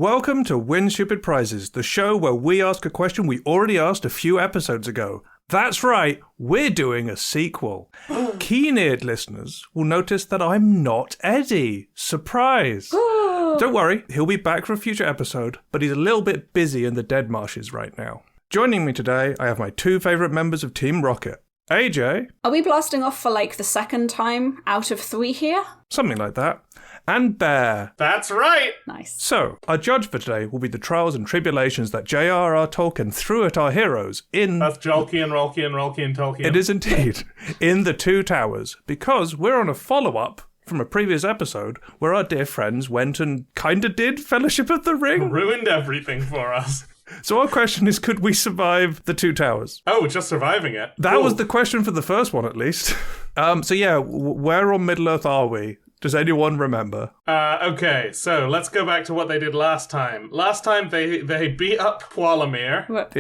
Welcome to Win Stupid Prizes, the show where we ask a question we already asked a few episodes ago. That's right, we're doing a sequel. Keen-eared listeners will notice that I'm not Eddie. Surprise! Don't worry, he'll be back for a future episode, but he's a little bit busy in the dead marshes right now. Joining me today, I have my two favourite members of Team Rocket. AJ. Are we blasting off for like the second time out of 3 here? Something like that. And Bear. That's right! Nice. So, our judge for today will be the trials and tribulations that J.R.R. Tolkien threw at our heroes in... That's Jolkien, Rolkien, Rolkien, Tolkien. It is indeed. In The Two Towers. Because we're on a follow-up from a previous episode where our dear friends went and kinda did Fellowship of the Ring. Ruined everything for us. So our question is, could we survive The Two Towers? Oh, just surviving it. That was the question for the first one, at least. Where on Middle-earth are we? Does anyone remember? Okay, so let's go back to what they did last time. Last time they beat up Pwallum.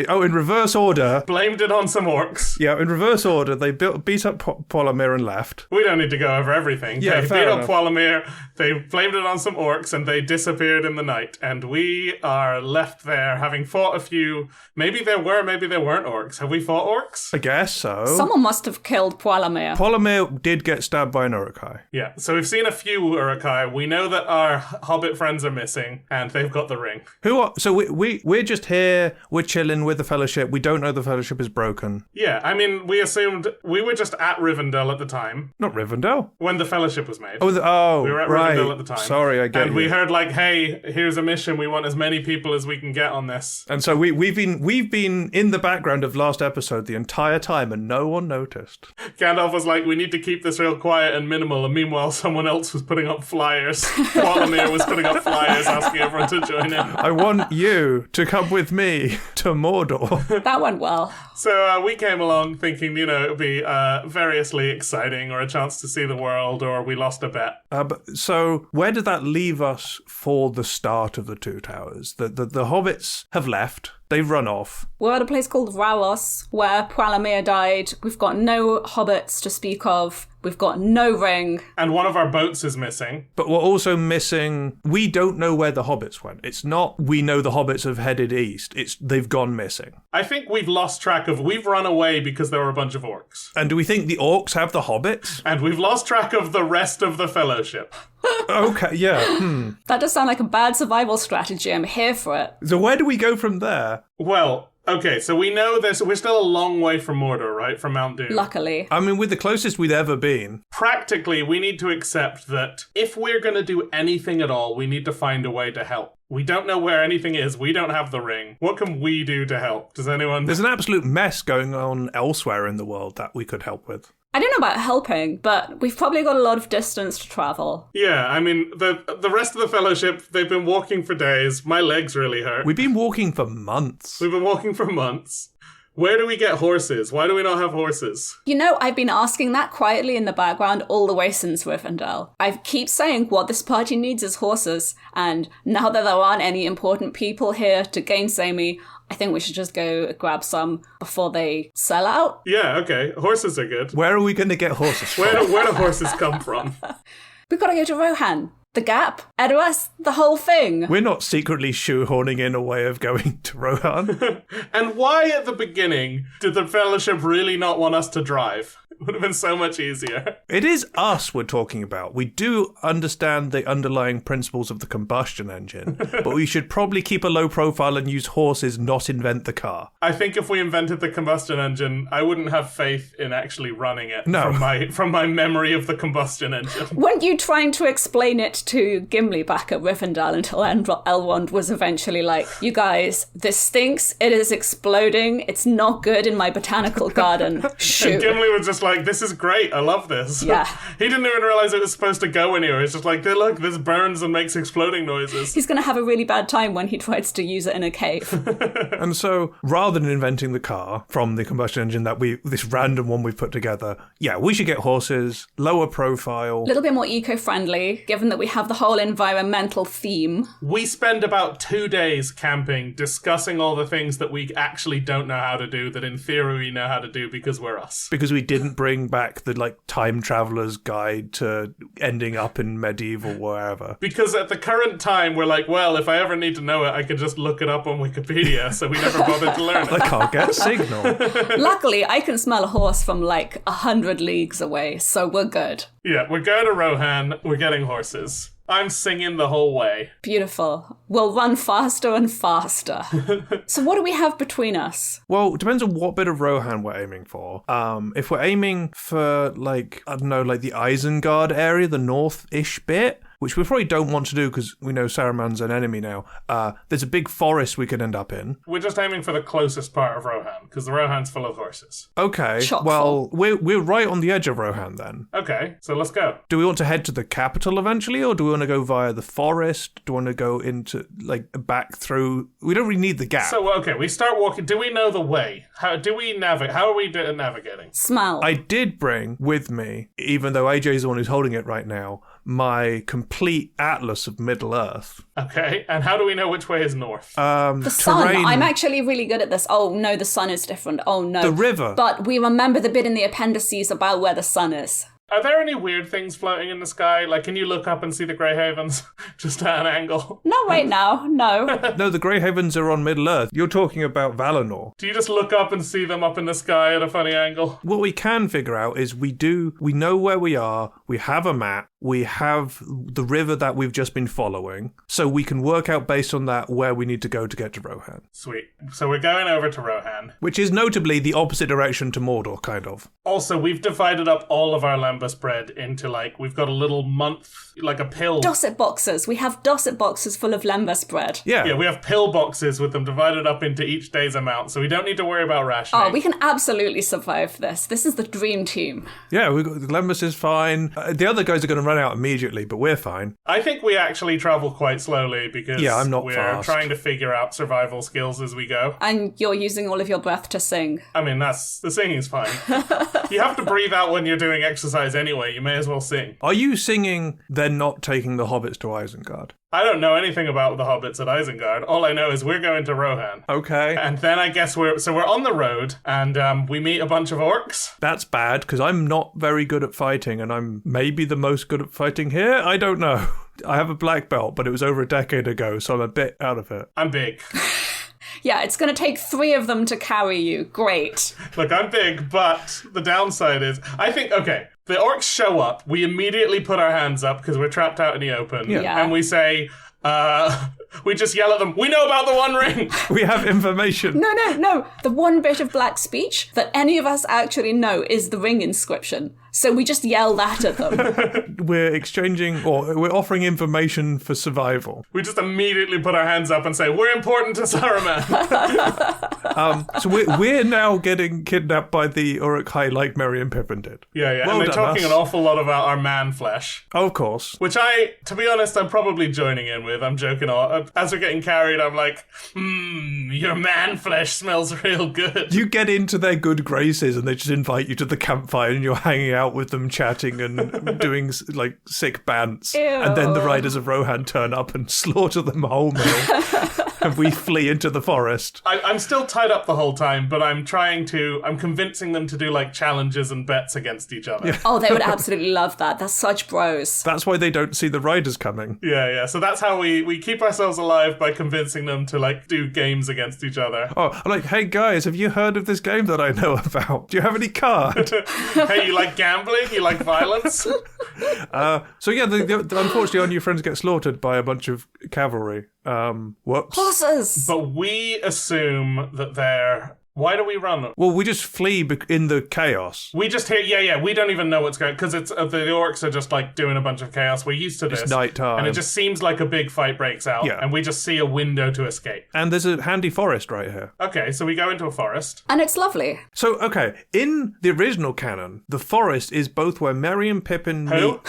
In reverse order. Blamed it on some orcs. Yeah, in reverse order, they beat up Pwallum and left. We don't need to go over everything. Yeah, they fair beat enough. up Pwallum, they blamed it on some orcs, and they disappeared in the night. And we are left there, having fought a few... Maybe there were, maybe there weren't orcs. Have we fought orcs? I guess so. Someone must have killed Pwallum. Pwallum did get stabbed by an Uruk-hai. Yeah, so we've seen a few Uruk-hai. We know that our hobbit friends are missing, and they've got the ring. Who are... So we're just here, we're chilling with the Fellowship. We don't know the Fellowship is broken. Yeah, I mean, we assumed... We were just at Rivendell at the time. Not Rivendell. When the Fellowship was made. We were at right. Rivendell at the time. Sorry, I get And we heard like, hey, here's a mission. We want as many people as we can get on this. And so we've been in the background of last episode the entire time, and no one noticed. Gandalf was like, we need to keep this real quiet and minimal. And meanwhile, someone else was putting up flyers. Pwallum was putting up flyers asking everyone to join in. I want you to come with me to Mordor. That went well. So we came along thinking, it would be variously exciting or a chance to see the world, or we lost a bet. So where did that leave us for the start of the Two Towers? The hobbits have left. They've run off. We're at a place called Rauos, where Pwallum died. We've got no hobbits to speak of. We've got no ring. And one of our boats is missing. But we're also missing... We don't know where the hobbits went. It's not we know the hobbits have headed east. It's they've gone missing. I think we've lost track of... We've run away because there were a bunch of orcs. And do we think the orcs have the hobbits? And we've lost track of the rest of the Fellowship. Okay, yeah. That does sound like a bad survival strategy. I'm here for it. So where do we go from there? Well... Okay, so we know this. We're still a long way from Mordor, right? From Mount Doom. Luckily. I mean, we're the closest we've ever been. Practically, we need to accept that if we're going to do anything at all, we need to find a way to help. We don't know where anything is. We don't have the ring. What can we do to help? Does anyone... There's an absolute mess going on elsewhere in the world that we could help with. I don't know about helping, but we've probably got a lot of distance to travel. Yeah, I mean, the rest of the Fellowship, they've been walking for days. My legs really hurt. We've been walking for months. We've been walking for months. Where do we get horses? Why do we not have horses? I've been asking that quietly in the background all the way since Rivendell. I keep saying what this party needs is horses, and now that there aren't any important people here to gainsay me, I think we should just go grab some before they sell out. Yeah, okay. Horses are good. Where are we going to get horses from? Where do horses come from? We've got to go to Rohan. The Gap, Edoras, the whole thing. We're not secretly shoehorning in a way of going to Rohan. And why at the beginning did the Fellowship really not want us to drive? It would have been so much easier. It is us we're talking about. We do understand the underlying principles of the combustion engine, but we should probably keep a low profile and use horses, not invent the car. I think if we invented the combustion engine, I wouldn't have faith in actually running it. No. From my memory of the combustion engine. Weren't you trying to explain it to Gimli back at Rivendell until Elrond was eventually like, you guys, this stinks, it is exploding, it's not good in my botanical garden. Shoot. And Gimli was just like, this is great, I love this. Yeah. He didn't even realize it was supposed to go anywhere. It's just like, look, this burns and makes exploding noises. He's going to have a really bad time when he tries to use it in a cave. And so, rather than inventing the car from the combustion engine this random one we've put together, yeah, we should get horses, lower profile. A little bit more eco-friendly, given that we have the whole environmental theme. We spend about 2 days camping, discussing all the things that we actually don't know how to do, that in theory we know how to do because we're us. Because we didn't bring back the, like, time traveler's guide to ending up in medieval wherever. Because at the current time, we're like, well, if I ever need to know it, I can just look it up on Wikipedia, so we never bothered to learn it. I can't get signal. Luckily, I can smell a horse from like 100 leagues away, so we're good. Yeah, we're going to Rohan, we're getting horses. I'm singing the whole way. Beautiful. We'll run faster and faster. So what do we have between us? Well, it depends on what bit of Rohan we're aiming for. If we're aiming for, like, I don't know, like the Isengard area, the north-ish bit, which we probably don't want to do because we know Saruman's an enemy now, there's a big forest we could end up in. We're just aiming for the closest part of Rohan, because the Rohan's full of horses. Okay, Chock well, we're right on the edge of Rohan then. Okay, so let's go. Do we want to head to the capital eventually, or do we want to go via the forest? Do we want to go into, like, back through? We don't really need the gap. So, okay, we start walking. Do we know the way? How do we navigate? How are we navigating? Smell. I did bring with me, even though AJ's the one who's holding it right now, my complete atlas of Middle-earth. Okay, and how do we know which way is north? The sun. I'm actually really good at this. Oh, no, the sun is different. Oh, no. The river. But we remember the bit in the appendices about where the sun is. Are there any weird things floating in the sky? Like, can you look up and see the Grey Havens just at an angle? Not right now, no. No, the Grey Havens are on Middle-earth. You're talking about Valinor. Do you just look up and see them up in the sky at a funny angle? What we can figure out is we know where we are, we have a map, we have the river that we've just been following, so we can work out based on that where we need to go to get to Rohan. Sweet. So we're going over to Rohan. Which is notably the opposite direction to Mordor, kind of. Also, we've divided up all of our lembas bread into, like, we've got a little month, like a pill. Dosset boxes. We have dosset boxes full of lembas bread. Yeah, we have pill boxes with them divided up into each day's amount, so we don't need to worry about rationing. Oh, we can absolutely survive this. This is the dream team. Yeah, we got the Lembas is fine. The other guys are going to run out immediately, but we're fine. I think we actually travel quite slowly because we're fast. trying to figure out survival skills as we go. And you're using all of your breath to sing. I mean, the singing's fine. You have to breathe out when you're doing exercise anyway. You may as well sing. Are you singing they're not taking the hobbits to Isengard? I don't know anything about the hobbits at Isengard. All I know is we're going to Rohan. Okay. And then I guess we're on the road, and we meet a bunch of orcs. That's bad, because I'm not very good at fighting, and I'm maybe the most good at fighting here? I don't know. I have a black belt, but it was over a decade ago, so I'm a bit out of it. I'm big. Yeah, it's going to take 3 of them to carry you. Great. Look, I'm big, but the downside is, I think, okay, the orcs show up, we immediately put our hands up because we're trapped out in the open, Yeah. and we say, we just yell at them, we know about the One Ring! We have information. No. The one bit of black speech that any of us actually know is the ring inscription. So we just yell that at them. We're exchanging, or we're offering information for survival. We just immediately put our hands up and say, we're important to Saruman! So we're now getting kidnapped by the Uruk-hai like Merry and Pippin did. Yeah, Well and they're done, talking us. an awful lot about our man flesh. Oh, of course. Which to be honest, I'm probably joining in with. I'm joking. As we're getting carried, I'm like, your man flesh smells real good. You get into their good graces and they just invite you to the campfire and you're hanging out with them, chatting and doing, like, sick bants. Ew. And then the riders of Rohan turn up and slaughter them wholesale. And we flee into the forest. I'm still tied up the whole time, but I'm convincing them to do, like, challenges and bets against each other. Yeah. Oh, they would absolutely love that. That's such bros. That's why they don't see the riders coming. Yeah. So that's how we keep ourselves alive, by convincing them to, like, do games against each other. Oh, I'm like, hey guys, have you heard of this game that I know about? Do you have any card? Hey, you like gambling? You like violence? So yeah, unfortunately our new friends get slaughtered by a bunch of cavalry. Whoops. Horses! But we assume that they're... Why do we run? Well, we just flee in the chaos. We just hear, we don't even know what's going on, because it's the orcs are just, like, doing a bunch of chaos. We're used to this. It's nighttime. And it just seems like a big fight breaks out, Yeah. and we just see a window to escape. And there's a handy forest right here. Okay, so we go into a forest. And it's lovely. So, okay, in the original canon, the forest is both where Merry and Pippin Who? meet...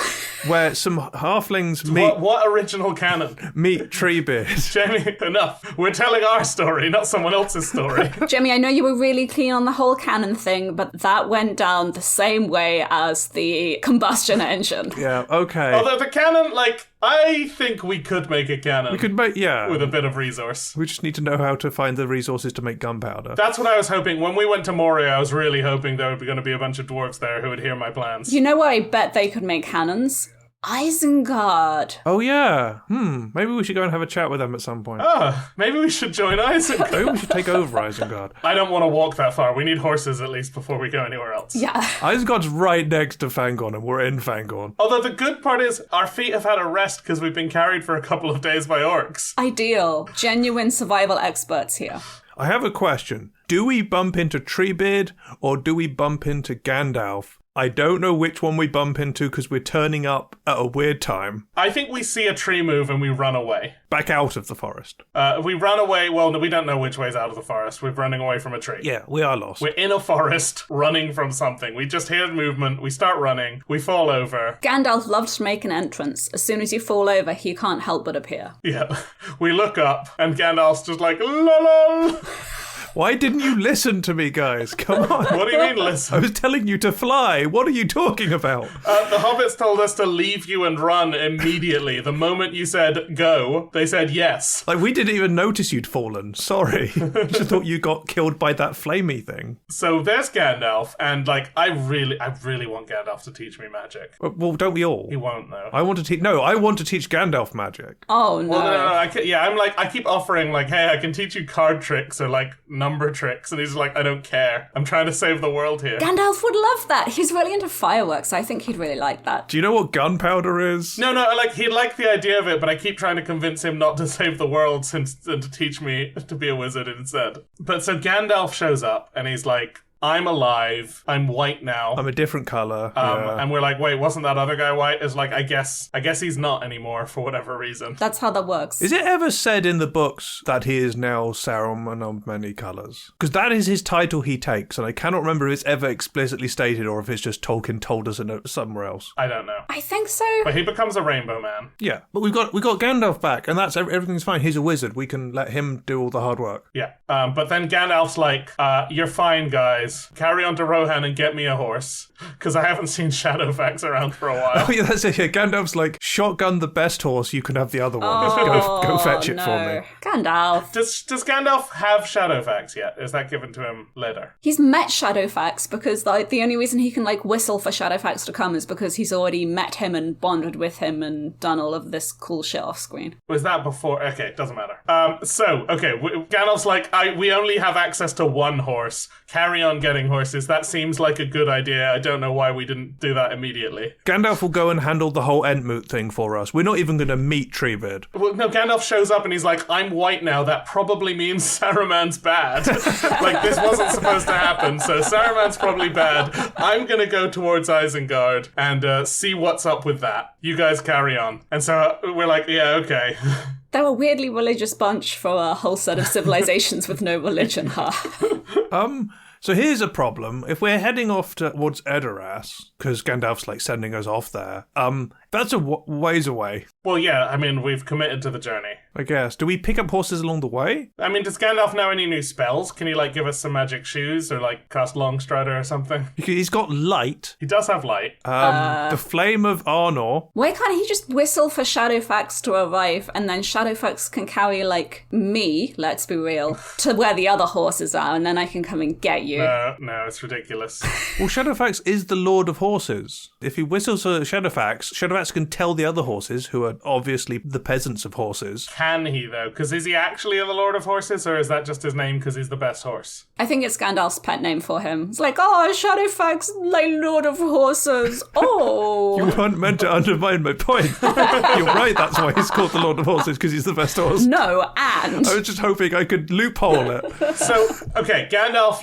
where some halflings meet What original canon? Treebeard. Jamie, enough. We're telling our story, not someone else's story. Jimmy, I know you were really keen on the whole canon thing, but that went down the same way as the combustion engine. Yeah, okay. Although the canon, I think we could make a canon. We could make, with a bit of resource. We just need to know how to find the resources to make gunpowder. That's what I was hoping. When we went to Moria, I was really hoping there would be going to be a bunch of dwarves there who would hear my plans. You know where I bet they could make cannons? Isengard. Oh, yeah. Maybe we should go and have a chat with them at some point. Maybe we should join Isengard. Maybe we should take over Isengard. I don't want to walk that far. We need horses at least before we go anywhere else. Yeah. Isengard's right next to Fangorn, and we're in Fangorn. Although the good part is our feet have had a rest because we've been carried for a couple of days by orcs. Ideal. Genuine survival experts here. I have a question. Do we bump into Treebeard, or do we bump into Gandalf? I don't know which one we bump into because we're turning up at a weird time. I think we see a tree move and we run away. Back out of the forest. We run away. Well, we don't know which way's out of the forest. We're running away from a tree. Yeah, we are lost. We're in a forest running from something. We just hear movement. We start running. We fall over. Gandalf loved to make an entrance. As soon as you fall over, he can't help but appear. Yeah. We look up and Gandalf's just like, lol. Why didn't you listen to me, guys? Come on. What do you mean, listen? I was telling you to fly. What are you talking about? The hobbits told us to leave you and run immediately. The moment you said go, they said yes. We didn't even notice you'd fallen. Sorry. Just thought you got killed by that flamey thing. So there's Gandalf, and I really want Gandalf to teach me magic. Well, don't we all? He won't, though. I want to teach Gandalf magic. Oh, no. Well, no. I keep offering, hey, I can teach you card tricks or, number tricks, and he's like, I don't care. I'm trying to save the world here. Gandalf would love that. He's really into fireworks. I think he'd really like that. Do you know what gunpowder is? No, he'd like the idea of it, but I keep trying to convince him not to save the world and to teach me to be a wizard instead. But so Gandalf shows up, and he's like, I'm alive. I'm white now. I'm a different color. Yeah. And we're like, wait, wasn't that other guy white? It's like, I guess he's not anymore for whatever reason. That's how that works. Is it ever said in the books that he is now Saruman of many colors? Because that is his title he takes, and I cannot remember if it's ever explicitly stated or if it's just Tolkien told us somewhere else. I don't know. I think so. But he becomes a rainbow man. Yeah, but we got Gandalf back, and that's everything's fine. He's a wizard. We can let him do all the hard work. Yeah. But then Gandalf's like, you're fine, guys. Carry on to Rohan and get me a horse, because I haven't seen Shadowfax around for a while. Oh yeah, that's it. Yeah, Gandalf's like, shotgun the best horse, you can have the other one. Go fetch it for me. Gandalf. Does Gandalf have Shadowfax yet? Is that given to him later? He's met Shadowfax because the only reason he can whistle for Shadowfax to come is because he's already met him and bonded with him and done all of this cool shit off screen. Was that before? Okay, doesn't matter. Gandalf's like, we only have access to one horse. Carry on getting horses. That seems like a good idea. I don't know why we didn't do that immediately. Gandalf will go and handle the whole Entmoot thing for us. We're not even going to meet Treebeard. Well, no, Gandalf shows up and he's like, I'm white now. That probably means Saruman's bad. This wasn't supposed to happen, so Saruman's probably bad. I'm going to go towards Isengard and see what's up with that. You guys carry on. And so we're like, yeah, okay. They're a weirdly religious bunch for a whole set of civilizations with no religion, huh? So here's a problem. If we're heading off towards Edoras, because Gandalf's sending us off there, that's a ways away. Well, yeah, I mean, we've committed to the journey. I guess. Do we pick up horses along the way? I mean, does Gandalf know any new spells? Can he, give us some magic shoes or, cast Longstrider or something? He's got light. He does have light. The Flame of Arnor. Why can't he just whistle for Shadowfax to arrive and then Shadowfax can carry, me, let's be real, to where the other horses are and then I can come and get you? No, it's ridiculous. Well, Shadowfax is the Lord of Horses. If he whistles for Shadowfax can tell the other horses, who are obviously the peasants of horses. Can he, though? Because is he actually the Lord of Horses, or is that just his name because he's the best horse? I think it's Gandalf's pet name for him. It's Shadowfax, Lord of Horses. Oh! You weren't meant to undermine my point. You're right, that's why he's called the Lord of Horses, because he's the best horse. No, and... I was just hoping I could loophole it. So, okay, Gandalf,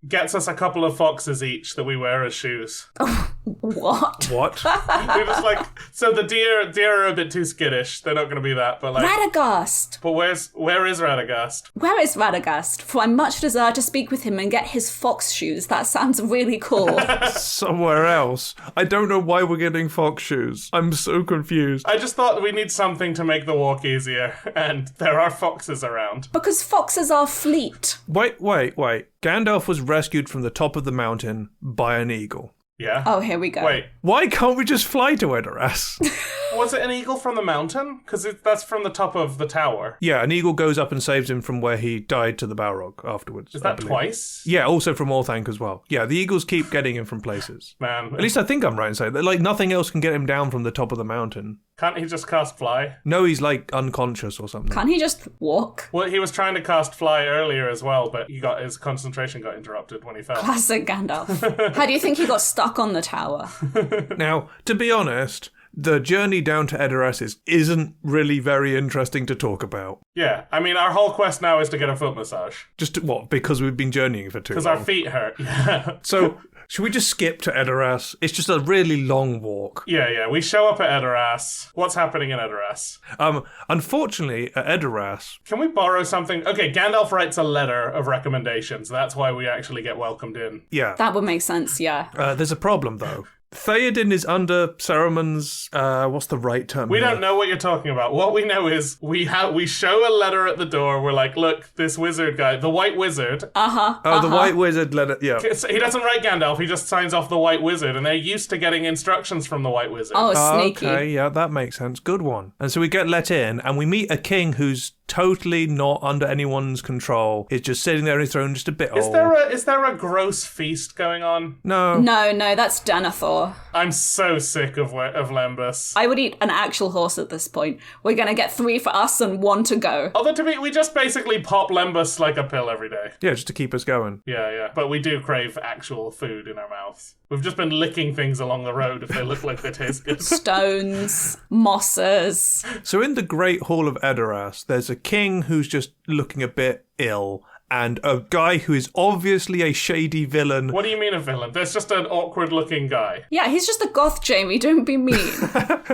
gets us a couple of foxes each that we wear as shoes. Oh, What? What? We're just like, so the deer are a bit too skittish. They're not going to be that, but like... Radagast! But where is Radagast? Where is Radagast? For I much desire to speak with him and get his fox shoes. That sounds really cool. Somewhere else. I don't know why we're getting fox shoes. I'm so confused. I just thought we need something to make the walk easier, and there are foxes around. Because foxes are fleet. Wait. Gandalf was rescued from the top of the mountain by an eagle. Yeah? Oh, here we go. Wait, Why can't we just fly to Edoras? was it an eagle from the mountain? Because that's from the top of the tower. Yeah, an eagle goes up and saves him from where he died to the Balrog afterwards. Is I that believe. twice? Yeah, also from Orthanc as well. Yeah, the eagles keep getting him from places. Man, At least I think I'm right in saying that. Like, nothing else can get him down from the top of the mountain. can't he just cast fly? No, he's like unconscious or something. Can't he just walk? Well, he was trying to cast fly earlier as well, but his concentration got interrupted when he fell. Classic Gandalf. How do you think he got stuck on the tower? Now, to be honest, the journey down to Edoras isn't really very interesting to talk about. Yeah, I mean, our whole quest now is to get a foot massage. What? Because we've been journeying for too long. Because our feet hurt. Yeah. So, should we just skip to Edoras? It's just a really long walk. Yeah. We show up at Edoras. What's happening in Edoras? Unfortunately, at Edoras... Can we borrow something? Okay, Gandalf writes a letter of recommendations. That's why we actually get welcomed in. Yeah. That would make sense, yeah. There's a problem, though. Theoden is under Saruman's, what's the right term? We don't know what you're talking about. What we know is we show a letter at the door. We're like, look, this wizard guy, the White Wizard. The White Wizard letter, yeah. He doesn't write Gandalf, he just signs off the White Wizard, and they're used to getting instructions from the White Wizard. Oh, sneaky. Okay, yeah, that makes sense. Good one. And so we get let in, and we meet a king who's totally not under anyone's control. He's just sitting there on his throne, just a bit Is old. there a gross feast going on? No. No, that's Denethor. I'm so sick of Lembas. I would eat an actual horse at this point. We're gonna get 3 for us and 1 to go. Although we just basically pop Lembas like a pill every day. Yeah, just to keep us going. Yeah. But we do crave actual food in our mouths. We've just been licking things along the road if they look like they taste good. Stones, mosses. So in the Great Hall of Edoras, there's a king who's just looking a bit ill, and a guy who is obviously a shady villain. What do you mean a villain? There's just an awkward-looking guy. Yeah, he's just a goth, Jamie. Don't be mean.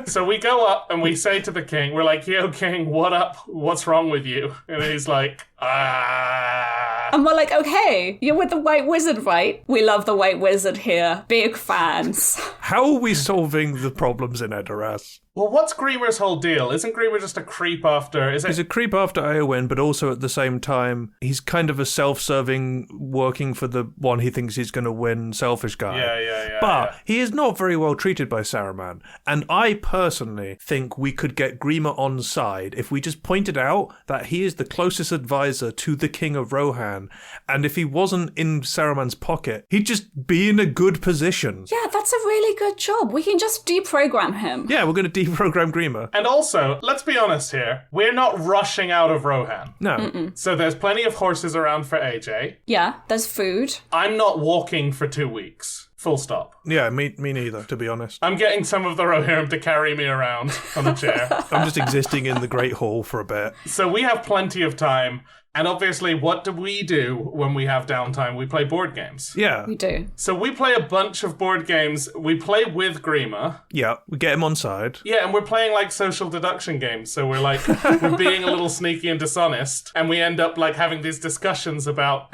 So we go up and we say to the king, we're like, yo, king, what up? What's wrong with you? And he's like, And we're like, okay, you're with the White Wizard, right? We love the White Wizard here. Big fans. How are we solving the problems in Edoras? Well, what's Grímur's whole deal? Isn't Grímur just a creep after... He's a creep after Éowyn, but also at the same time, he's kind of a self-serving, working for the one he thinks he's going to win, selfish guy. Yeah. But he is not very well treated by Saruman. And I personally think we could get Grímur on side if we just pointed out that he is the closest advisor to the King of Rohan. And if he wasn't in Saruman's pocket, he'd just be in a good position. Yeah, that's a really good job. We can just deprogram him. Yeah, we're going to deprogram Grímur. And also, let's be honest here, we're not rushing out of Rohan. No. Mm-mm. So there's plenty of horses around for AJ. Yeah, there's food. I'm not walking for 2 weeks. Full stop. Yeah, me neither, to be honest. I'm getting some of the Rohirrim to carry me around on the chair. I'm just existing in the Great Hall for a bit. So we have plenty of time. And obviously, what do we do when we have downtime? We play board games. Yeah. We do. So we play a bunch of board games. We play with Grímur. Yeah, we get him on side. Yeah, and we're playing like social deduction games. So we're like, we're being a little sneaky and dishonest. And we end up like having these discussions about,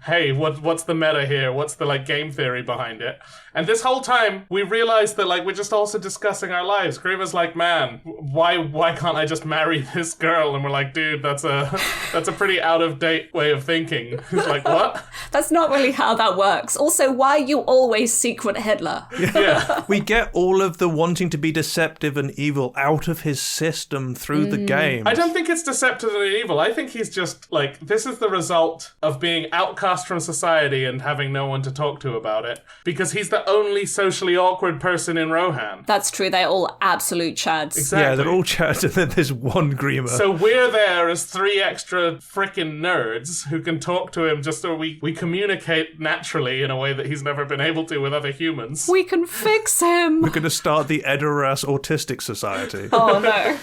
hey, what's the meta here? What's the like game theory behind it? And this whole time, we realize that like we're just also discussing our lives. Grímur's like, man, why can't I just marry this girl? And we're like, dude, that's a pretty out-of-date way of thinking. He's like, what? That's not really how that works. Also, why are you always secret Hitler? Yeah. We get all of the wanting to be deceptive and evil out of his system through the game. I don't think it's deceptive and evil. I think he's just like, this is the result of being outcast from society and having no one to talk to about it. Because he's the only socially awkward person in Rohan. That's true. They're all absolute chads. Exactly. Yeah, they're all chads, and then there's one Grímur. So we're there as 3 extra frickin' nerds who can talk to him just so we communicate naturally in a way that he's never been able to with other humans. We can fix him. We're going to start the Edoras Autistic Society. Oh, no.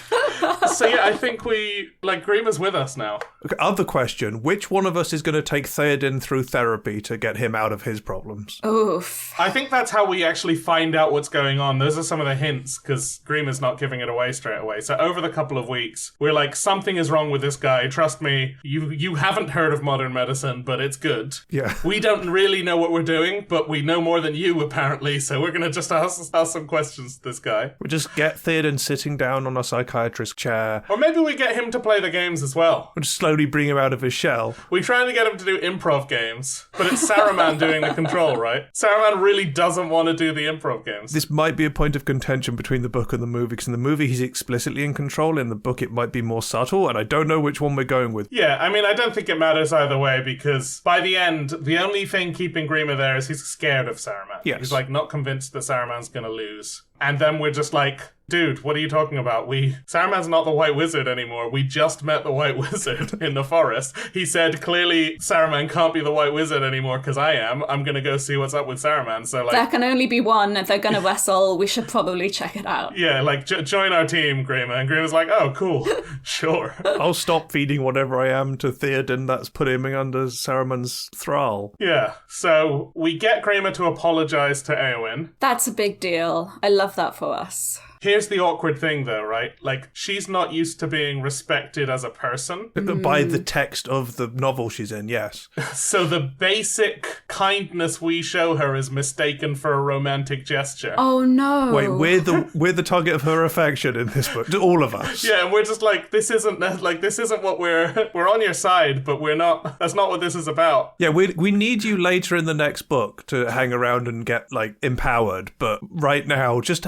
So yeah, I think Grima's with us now. Okay, other question, which one of us is going to take Theoden through therapy to get him out of his problems? Oof. I think that's how we actually find out what's going on. Those are some of the hints, because Grima's not giving it away straight away. So over the couple of weeks, we're like, something is wrong with this guy. Trust me, you haven't heard of modern medicine, but it's good. Yeah. We don't really know what we're doing, but we know more than you, apparently, so we're going to just ask some questions to this guy. We just get Theoden sitting down on a psychiatrist's chair. Or maybe we get him to play the games as well. We'll just slowly bring him out of his shell. We're trying to get him to do improv games, but it's Saruman doing the control, right? Saruman really doesn't want to do the improv games. This might be a point of contention between the book and the movie, because in the movie he's explicitly in control, in the book it might be more subtle, and I don't know which one we're going with. Yeah, I mean, I don't think it matters either way, because by the end, the only thing keeping Grima there is he's scared of Saruman. Yes. He's like not convinced that Saruman's gonna lose. And then we're just like, dude, what are you talking about? Saruman's not the White Wizard anymore. We just met the White Wizard in the forest. He said, clearly, Saruman can't be the White Wizard anymore because I am. I'm going to go see what's up with Saruman. So, there can only be one. If they're going to wrestle, we should probably check it out. Yeah, join our team, Grima. And Grima's like, oh, cool. Sure. I'll stop feeding whatever I am to Theoden. That's putting him under Saruman's thrall. Yeah. So, we get Grima to apologize to Éowyn. That's a big deal. I love that for us. Here's the awkward thing, though, right? She's not used to being respected as a person. By the text of the novel she's in, yes. So the basic kindness we show her is mistaken for a romantic gesture. Oh, no. Wait, we're the target of her affection in this book. All of us. Yeah, and we're just like, this isn't what we're on your side, but we're not. That's not what this is about. Yeah, we need you later in the next book to hang around and get empowered. But right now, just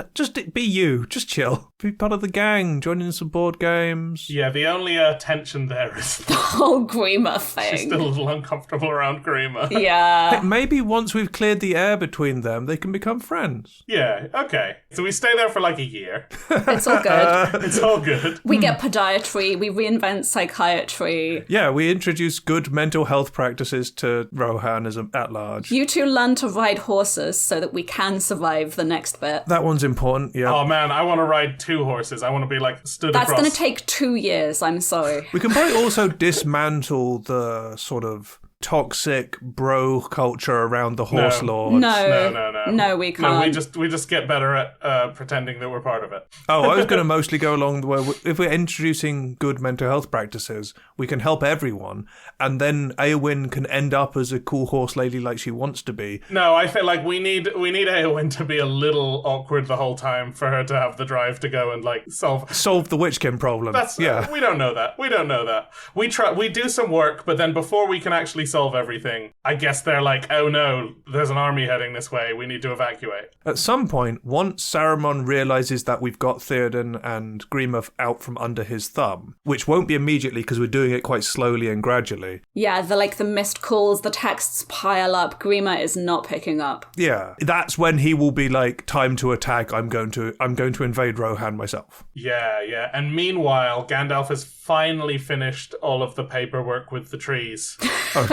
be you. Just chill. Be part of the gang. Join in some board games. Yeah, the only tension there is the whole Grima thing. She's still a little uncomfortable around Grima. Yeah. Maybe once we've cleared the air between them, they can become friends. Yeah, okay. So we stay there for a year. It's all good. It's all good. We get podiatry. We reinvent psychiatry. Yeah, we introduce good mental health practices to Rohan at large. You two learn to ride horses so that we can survive the next bit. That one's important, yeah. Oh man, I want to ride 2 horses. I want to be stood That's across. going to take 2 years, I'm sorry. We can probably also dismantle the sort of toxic bro culture around the horse lords. No, we can't. No, we just get better at pretending that we're part of it. Oh, I was going to mostly go along the way. If we're introducing good mental health practices, we can help everyone, and then Éowyn can end up as a cool horse lady like she wants to be. No, I feel like we need Éowyn to be a little awkward the whole time for her to have the drive to go and solve the Witchkin problem. We don't know that. We do some work, but then before we can actually solve everything, I guess they're like, oh no, there's an army heading this way, we need to evacuate. At some point, once Saruman realizes that we've got Theoden and Grima out from under his thumb, which won't be immediately because we're doing it quite slowly and gradually. Yeah, the missed calls, the texts pile up, Grima is not picking up. Yeah, that's when he will be like, time to attack, I'm going to invade Rohan myself. Yeah, and meanwhile, Gandalf has finally finished all of the paperwork with the trees.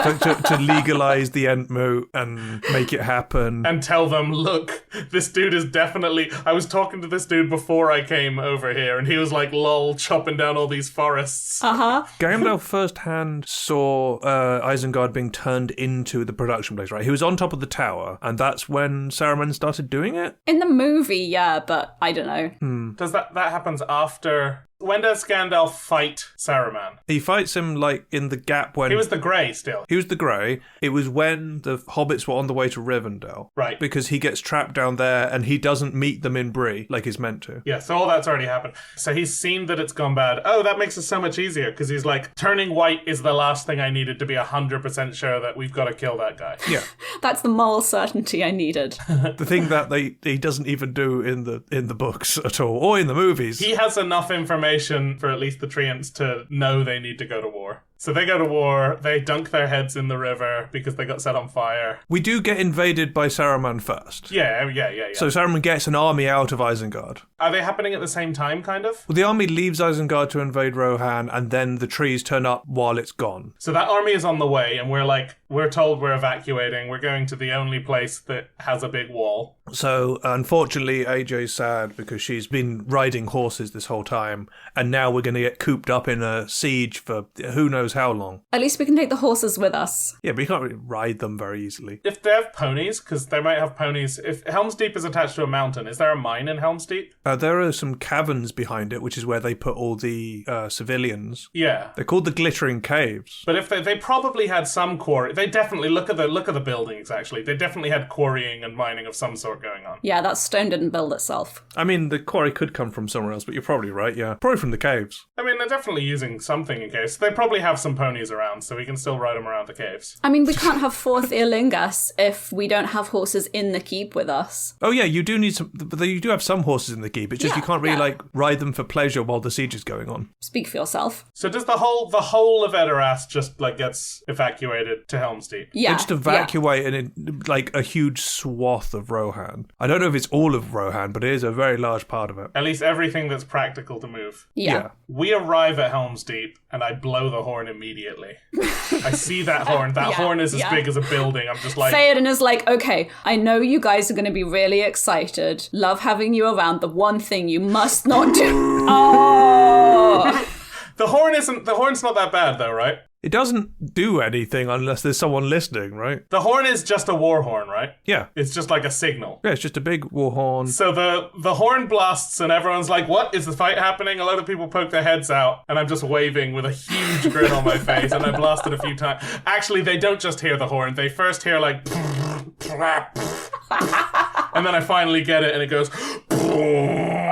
To legalize the Entmoot and make it happen. And tell them, look, this dude is definitely... I was talking to this dude before I came over here, and he was like, lol, chopping down all these forests. Uh-huh. Gandalf firsthand saw Isengard being turned into the production place, right? He was on top of the tower, and that's when Saruman started doing it? In the movie, yeah, but I don't know. Does that happens after... When does Gandalf fight Saruman? He fights him in the gap when... He was the Grey still. He was the Grey. It was when the hobbits were on the way to Rivendell. Right. Because he gets trapped down there and he doesn't meet them in Bree like he's meant to. Yeah, so all that's already happened. So he's seen that it's gone bad. Oh, that makes it so much easier because he's like, turning white is the last thing I needed to be 100% sure that we've got to kill that guy. Yeah. That's the moral certainty I needed. The thing that he doesn't even do in the books at all, or in the movies. He has enough information for at least the Treants to know they need to go to war. So they go to war, they dunk their heads in the river because they got set on fire. We do get invaded by Saruman first. Yeah. So Saruman gets an army out of Isengard. Are they happening at the same time, kind of? Well, the army leaves Isengard to invade Rohan, and then the trees turn up while it's gone. So that army is on the way, and we're told we're evacuating. We're going to the only place that has a big wall. So, unfortunately, AJ's sad because she's been riding horses this whole time, and now we're going to get cooped up in a siege for who knows how long. At least we can take the horses with us. Yeah, but you can't really ride them very easily. If they have ponies, because they might have ponies. If Helm's Deep is attached to a mountain, is there a mine in Helm's Deep? There are some caverns behind it, which is where they put all the civilians. Yeah. They're called the Glittering Caves. But if they probably had some quarry. They definitely, look at the buildings, actually. They definitely had quarrying and mining of some sort going on. Yeah, that stone didn't build itself. I mean, the quarry could come from somewhere else, but you're probably right, yeah. Probably from the caves. I mean, they're definitely using something in caves. They probably have some ponies around, so we can still ride them around the caves. I mean, we can't have fourth Earlingas if we don't have horses in the keep with us. Oh yeah, you do need some, but you do have some horses in the keep. It's just you can't really ride them for pleasure while the siege is going on. Speak for yourself. So does the whole of Edoras just gets evacuated to Helm's Deep? Yeah. They just evacuate a huge swath of Rohan. I don't know if it's all of Rohan, but it is a very large part of it. At least everything that's practical to move. Yeah. We arrive at Helm's Deep, and I blow the horn immediately. I see that horn. That horn is as big as a building. I'm just like... Theoden is like, okay, I know you guys are going to be really excited. Love having you around. The one thing you must not do... Oh! The horn's not that bad, though, right? It doesn't do anything unless there's someone listening, right? The horn is just a war horn, right? Yeah. It's just like a signal. Yeah, it's just a big war horn. So the horn blasts and everyone's like, what? Is the fight happening? A lot of people poke their heads out and I'm just waving with a huge grin on my face and I blasted a few times. Actually, they don't just hear the horn. They first hear like... and then I finally get it and it goes...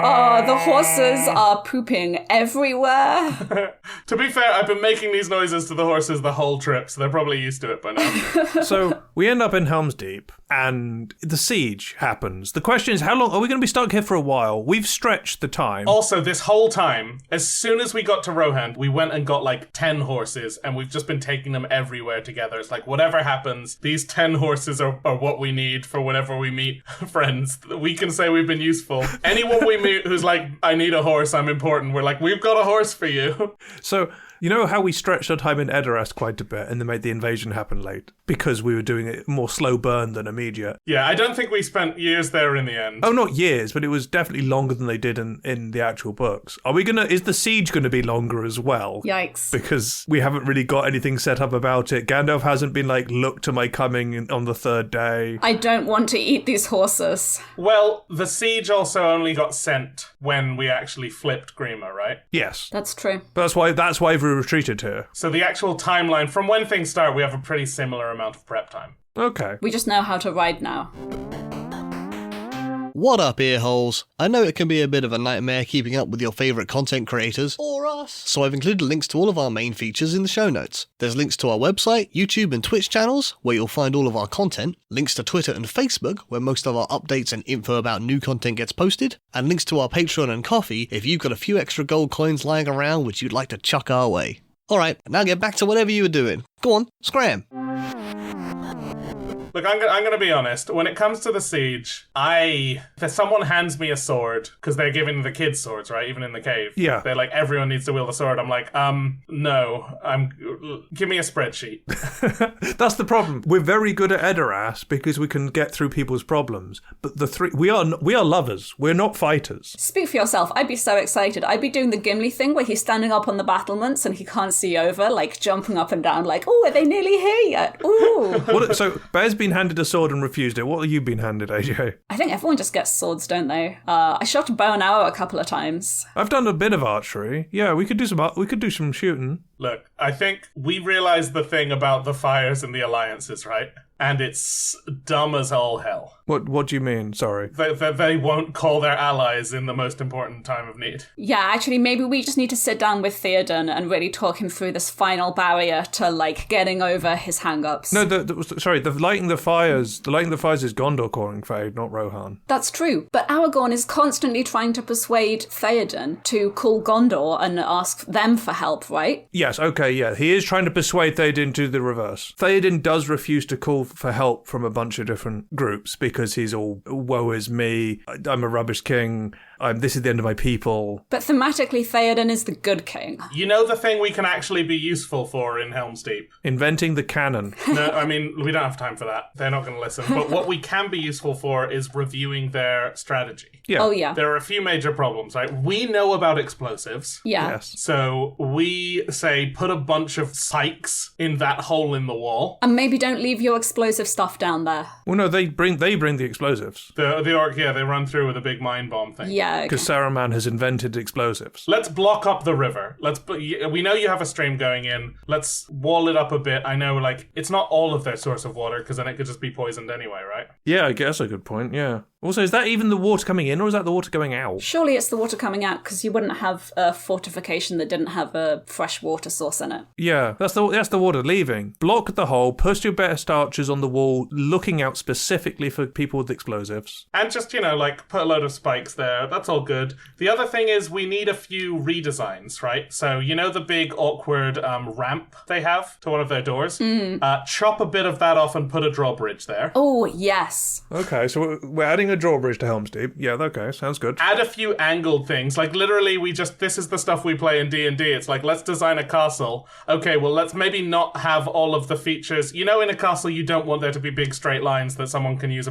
Oh, the horses are pooping everywhere. To be fair, I've been making these noises to the horses the whole trip, so they're probably used to it by now. So we end up in Helm's Deep, and the siege happens. The question is, how long are we going to be stuck here for a while? We've stretched the time. Also, this whole time, as soon as we got to Rohan, we went and got like 10 horses, and we've just been taking them everywhere together. It's like, whatever happens, these 10 horses are what we need for whenever we meet friends. We can say we've been useful. Anyone we meet who's like, I need a horse, I'm important, we're like, we've got a horse for you. So, you know how we stretched our time in Edoras quite a bit and then made the invasion happen late? Because we were doing it more slow burn than immediate. Yeah, I don't think we spent years there in the end. Oh, not years, but it was definitely longer than they did in the actual books. Is the siege gonna be longer as well? Yikes. Because we haven't really got anything set up about it. Gandalf hasn't been like, look to my coming on the third day. I don't want to eat these horses. Well, the siege also only got sent when we actually flipped Grima, right? Yes. That's true. But that's why we retreated here. So the actual timeline, from when things start, we have a pretty similar amount of prep time. Okay. We just know how to ride now. What up, earholes? I know it can be a bit of a nightmare keeping up with your favourite content creators, or us, so I've included links to all of our main features in the show notes. There's links to our website, YouTube and Twitch channels, where you'll find all of our content, links to Twitter and Facebook, where most of our updates and info about new content gets posted, and links to our Patreon and Coffee if you've got a few extra gold coins lying around which you'd like to chuck our way. Alright, now get back to whatever you were doing. Go on, scram! Look, I'm going to be honest. When it comes to the siege, if someone hands me a sword, because they're giving the kids swords, right? Even in the cave. Yeah. They're like, everyone needs to wield a sword. I'm like, no. Give me a spreadsheet. That's the problem. We're very good at Edoras because we can get through people's problems. But we are lovers. We're not fighters. Speak for yourself. I'd be so excited. I'd be doing the Gimli thing where he's standing up on the battlements and he can't see over, like jumping up and down, like, oh, are they nearly here yet? Ooh. So Bear's been handed a sword and refused it. What have you been handed, AJ? I think everyone just gets swords, don't they? I shot a bow and arrow a couple of times. I've done a bit of archery. Yeah, we could do some shooting. Look, I think we realized the thing about the fires and the alliances, right? And it's dumb as all hell. What do you mean? Sorry. They won't call their allies in the most important time of need. Yeah, actually, maybe we just need to sit down with Theoden and really talk him through this final barrier to, like, getting over his hang-ups. No, the lighting the fires is Gondor calling for aid, not Rohan. That's true, but Aragorn is constantly trying to persuade Theoden to call Gondor and ask them for help, right? Yes, okay, yeah. He is trying to persuade Theoden to the reverse. Theoden does refuse to call for help from a bunch of different groups because he's all, woe is me, I'm a rubbish king, this is the end of my people. But thematically, Theoden is the good king. You know the thing we can actually be useful for in Helm's Deep? Inventing the canon. No, I mean, we don't have time for that. They're not going to listen. But what we can be useful for is reviewing their strategy. Yeah. Oh, yeah. There are a few major problems, right? We know about explosives. Yeah. Yes. So we say put a bunch of spikes in that hole in the wall. And maybe don't leave your explosive stuff down there. Well, no, they bring the explosives. The orc, yeah, they run through with a big mine bomb thing. Yeah. Okay. Because Saruman has invented explosives. Let's block up the river. We know you have a stream going in. Let's wall it up a bit. I know, like, it's not all of their source of water, because then it could just be poisoned anyway, right? Yeah, I guess a good point, yeah. Also, is that even the water coming in, or is that the water going out? Surely it's the water coming out, because you wouldn't have a fortification that didn't have a fresh water source in it. Yeah, that's the water leaving. Block the hole, post your best archers on the wall, looking out specifically for people with explosives. And just, like, put a load of spikes there. That's all good. The other thing is we need a few redesigns, right? So, the big awkward ramp they have to one of their doors? Chop a bit of that off and put a drawbridge there. Oh, yes. Okay, so we're adding a drawbridge to Helm's Deep. Yeah, okay, sounds good. Add a few angled things. Like, literally, this is the stuff we play in D&D. It's like, let's design a castle. Okay, well, let's maybe not have all of the features. In a castle, you don't want there to be big straight lines that someone can use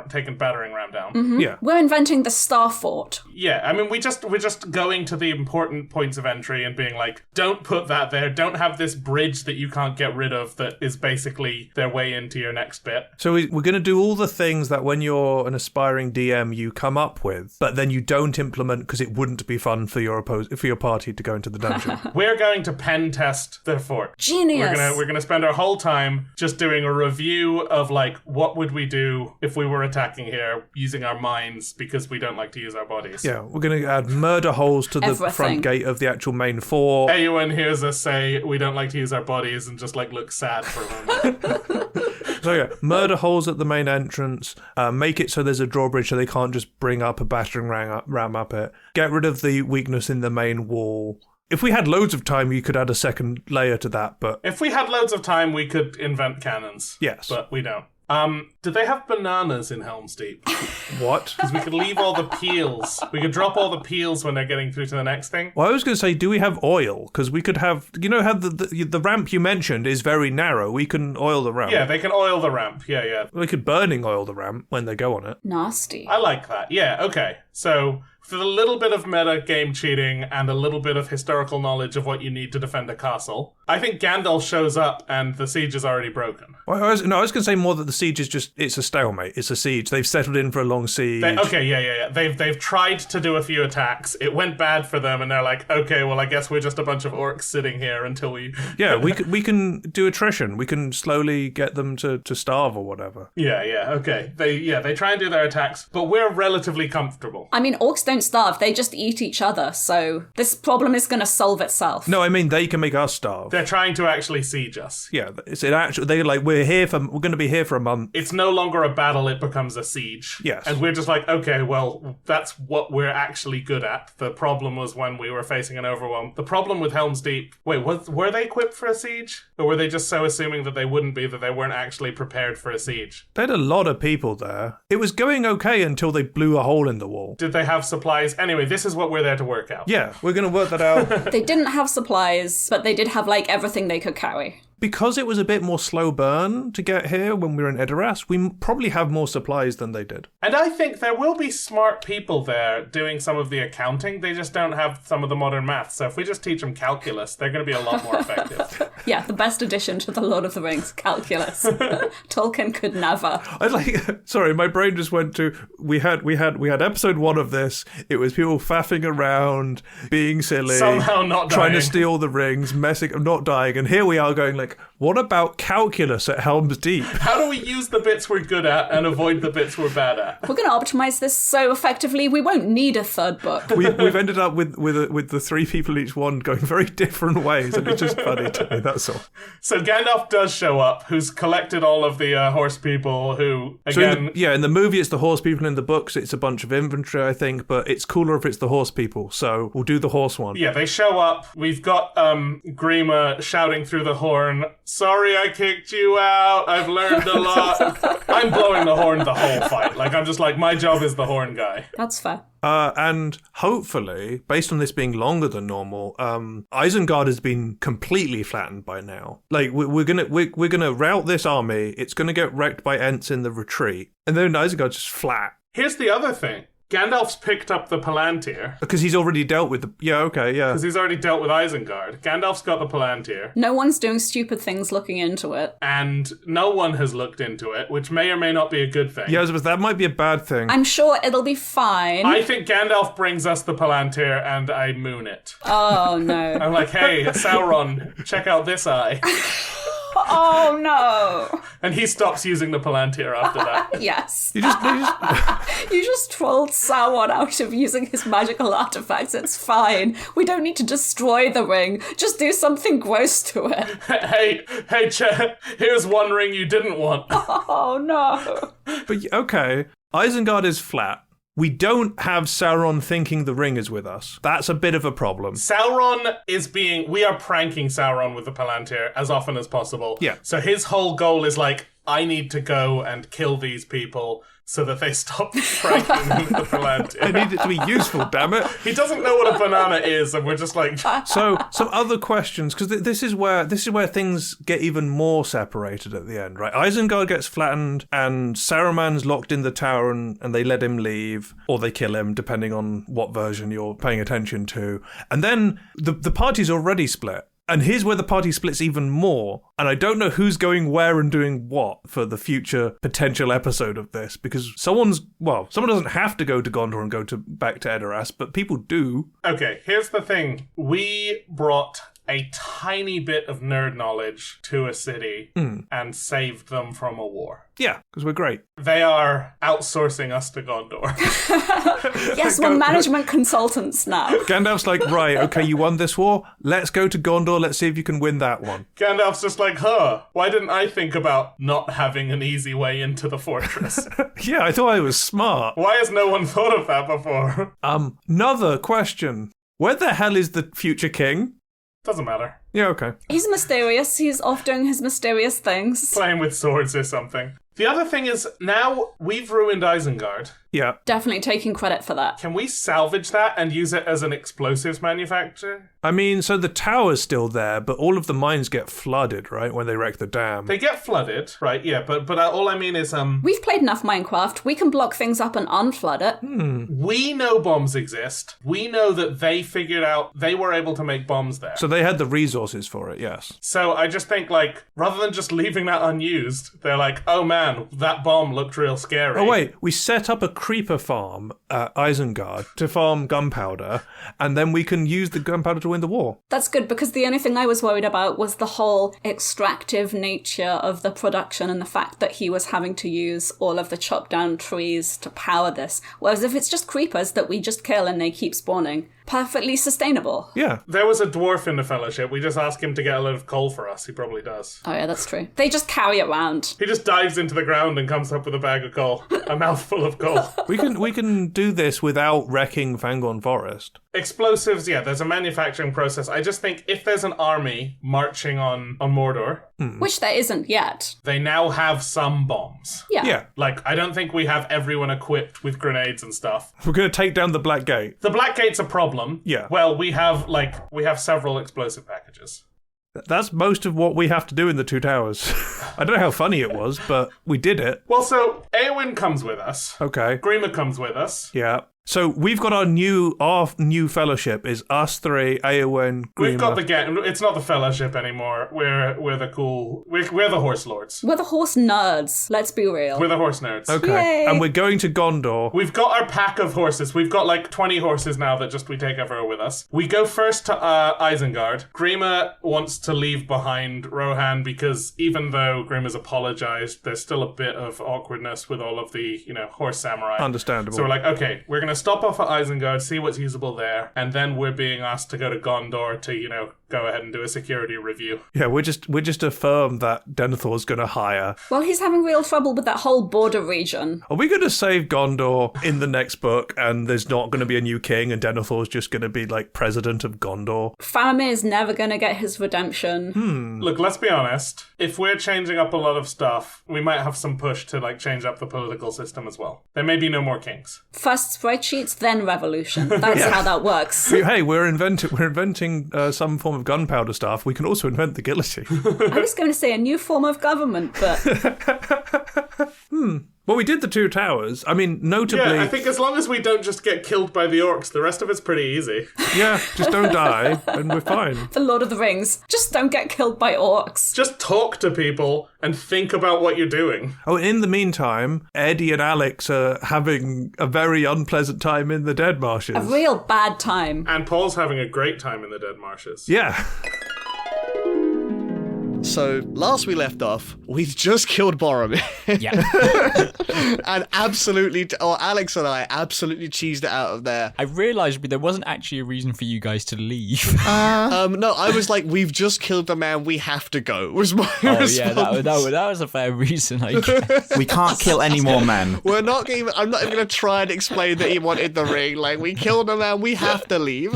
take a battering ram down. Mm-hmm. Yeah. We're inventing the Star Fort. Yeah, I mean, we're just going to the important points of entry and being like, don't put that there. Don't have this bridge that you can't get rid of that is basically their way into your next bit. So we're going to do all the things that when you're an aspiring DM you come up with, but then you don't implement because it wouldn't be fun for your party to go into the dungeon. We're going to pen test the fort. Genius. We're gonna spend our whole time just doing a review of like what would we do if we were attacking here using our minds because we don't like to use our bodies. Yeah, we're going to add murder holes to the front gate of the actual main fort. Anyone hears us say we don't like to use our bodies and just like look sad for a moment. So yeah, murder holes at the main entrance, make it so there's a drawbridge so they can't just bring up a battering ram up it. Get rid of the weakness in the main wall. If we had loads of time, you could add a second layer to that, but... If we had loads of time, we could invent cannons. Yes. But we don't. Do they have bananas in Helm's Deep? What? Because we could leave all the peels. We could drop all the peels when they're getting through to the next thing. Well, I was going to say, do we have oil? Because we could have... how the ramp you mentioned is very narrow. We can oil the ramp. Yeah, they can oil the ramp. Yeah. We could burning oil the ramp when they go on it. Nasty. I like that. Yeah, okay. So... for a little bit of meta game cheating and a little bit of historical knowledge of what you need to defend a castle, I think Gandalf shows up and the siege is already broken. Well, I was going to say more that the siege is it's a stalemate. It's a siege. They've settled in for a long siege. Yeah. They've tried to do a few attacks. It went bad for them and they're like, okay, well, I guess we're just a bunch of orcs sitting here until we... Yeah, we can do attrition. We can slowly get them to starve or whatever. Yeah, okay. They try and do their attacks, but we're relatively comfortable. I mean, orcs don't starve, they just eat each other, so this problem is going to solve itself. No, I mean, they can make us starve. They're trying to actually siege us. Yeah, it's an actual, we're going to be here for a month. It's no longer a battle, it becomes a siege. Yes. And we're just like, okay, well, that's what we're actually good at. The problem was when we were facing an overwhelm. The problem with Helm's Deep, were they equipped for a siege? Or were they just so assuming that they wouldn't be, that they weren't actually prepared for a siege? They had a lot of people there. It was going okay until they blew a hole in the wall. Did they have supplies? Anyway, this is what we're there to work out. Yeah, we're going to work that out. They didn't have supplies, but they did have, everything they could carry. Because it was a bit more slow burn to get here when we were in Edoras, we probably have more supplies than they did. And I think there will be smart people there doing some of the accounting. They just don't have some of the modern maths. So if we just teach them calculus, they're going to be a lot more effective. Yeah, the best addition to the Lord of the Rings, calculus. Tolkien could never. Sorry, my brain just went to, we had episode 1 of this. It was people faffing around, being silly. Somehow not dying. Trying to steal the rings, not dying. And here we are going what about calculus at Helm's Deep? How do we use the bits we're good at and avoid the bits we're bad at? We're going to optimize this so effectively we won't need a third book. We've ended up with the 3 people each one going very different ways, and it's just funny to me, that's all. So Gandalf does show up, who's collected all of the horse people who, again... So in the movie it's the horse people, in the books it's a bunch of infantry, I think, but it's cooler if it's the horse people, so we'll do the horse one. Yeah, they show up. We've got Grima shouting through the horn, sorry I kicked you out. I've learned a lot. I'm blowing the horn the whole fight. Like, I'm just like, my job is the horn guy. That's fair. And hopefully, based on this being longer than normal, Isengard has been completely flattened by now. Like we're gonna rout this army. It's gonna get wrecked by Ents in the retreat, and then Isengard's just flat. Here's the other thing. Gandalf's picked up the Palantir. Because he's already dealt with the... Yeah, okay, yeah. Because he's already dealt with Isengard. Gandalf's got the Palantir. No one's doing stupid things looking into it. And no one has looked into it, which may or may not be a good thing. Yeah, but that might be a bad thing. I'm sure it'll be fine. I think Gandalf brings us the Palantir and I moon it. Oh, no. I'm like, hey, Sauron, check out this eye. Oh, no. And he stops using the Palantir after that. Yes. You just trolled Sauron out of using his magical artifacts. It's fine. We don't need to destroy the ring. Just do something gross to it. Hey, here's one ring you didn't want. Oh, no. But, okay, Isengard is flat. We don't have Sauron thinking the ring is with us. That's a bit of a problem. We are pranking Sauron with the Palantir as often as possible. Yeah. So his whole goal is like, I need to go and kill these people so that they stop pranking with the Palantir. I need it to be useful, damn it. He doesn't know what a banana is, and we're just like... So, some other questions, because this is where things get even more separated at the end, right? Isengard gets flattened, and Saruman's locked in the tower, and they let him leave, or they kill him, depending on what version you're paying attention to. And then the party's already split. And here's where the party splits even more. And I don't know who's going where and doing what for the future potential episode of this, because someone doesn't have to go to Gondor and back to Edoras, but people do. Okay, here's the thing. We brought a tiny bit of nerd knowledge to a city and saved them from a war. Yeah, because we're great. They are outsourcing us to Gondor. Yes, we're management consultants now. Gandalf's like, right, okay, you won this war. Let's go to Gondor. Let's see if you can win that one. Gandalf's just like, why didn't I think about not having an easy way into the fortress? Yeah, I thought I was smart. Why has no one thought of that before? Another question. Where the hell is the future king? Doesn't matter. Yeah, okay. He's mysterious. He's off doing his mysterious things. Playing with swords or something. The other thing is, now we've ruined Isengard. Yeah. Definitely taking credit for that. Can we salvage that and use it as an explosives manufacturer? I mean, so the tower's still there, but all of the mines get flooded, right, when they wreck the dam. They get flooded, right, yeah, but all I mean is... We've played enough Minecraft. We can block things up and unflood it. We know bombs exist. We know that they figured out they were able to make bombs there. So they had the resources for it, yes. So I just think, like, rather than just leaving that unused, they're like, oh man, that bomb looked real scary. Oh wait, we set up a creeper farm at Isengard to farm gunpowder, and then we can use the gunpowder to win the war. That's good, because the only thing I was worried about was the whole extractive nature of the production and the fact that he was having to use all of the chopped down trees to power this. Whereas if it's just creepers that we just kill and they keep spawning, perfectly sustainable. Yeah. There was a dwarf in the Fellowship. We just ask him to get a load of coal for us. He probably does. Oh yeah, that's true. They just carry it around. He just dives into the ground and comes up with a bag of coal. A mouthful of coal. We can do this without wrecking Fangorn Forest. Explosives, yeah, there's a manufacturing process. I just think if there's an army marching on Mordor... Which there isn't yet. They now have some bombs. Yeah. Like, I don't think we have everyone equipped with grenades and stuff. We're going to take down the Black Gate. The Black Gate's a problem. Yeah. Well, we have several explosive packages. That's most of what we have to do in the Two Towers. I don't know how funny it was, but we did it. Well, so Éowyn comes with us. Okay. Grima comes with us. Yeah. So we've got our new fellowship is us three, Éowyn, Grima. We've got it's not the Fellowship anymore. We're the Horse Lords. We're the horse nerds, let's be real. We're the horse nerds. Okay. Yay. And we're going to Gondor. We've got our pack of horses. We've got like 20 horses now that we take everywhere with us. We go first to Isengard. Grima wants to leave behind Rohan because even though Grima's apologized, there's still a bit of awkwardness with all of the, horse samurai. Understandable. So we're like, okay, we're going to stop off at Isengard, see what's usable there, and then we're being asked to go to Gondor to, go ahead and do a security review. Yeah, we're just affirmed that Denethor's going to hire. Well, he's having real trouble with that whole border region. Are we going to save Gondor in the next book and there's not going to be a new king and Denethor's just going to be like president of Gondor? Faramir's never going to get his redemption. Look, let's be honest. If we're changing up a lot of stuff, we might have some push to like change up the political system as well. There may be no more kings. First spreadsheets, then revolution. That's how that works. Hey, we're inventing some form of gunpowder stuff. We can also invent the guillotine. I was going to say a new form of government, but... Well, we did the Two Towers. I mean, notably... Yeah, I think as long as we don't just get killed by the orcs, the rest of it's pretty easy. Yeah, just don't die, and we're fine. The Lord of the Rings. Just don't get killed by orcs. Just talk to people and think about what you're doing. Oh, in the meantime, Eddie and Alex are having a very unpleasant time in the Dead Marshes. A real bad time. And Paul's having a great time in the Dead Marshes. Yeah. So, last we left off, we just killed Boromir. Yeah. And Alex and I absolutely cheesed it out of there. I realised there wasn't actually a reason for you guys to leave. No, I was like, we've just killed the man, we have to go, was my response. Yeah, that was a fair reason, I guess. We can't kill any more men. I'm not even going to try and explain that he wanted the ring. Like, we killed a man, we have to leave.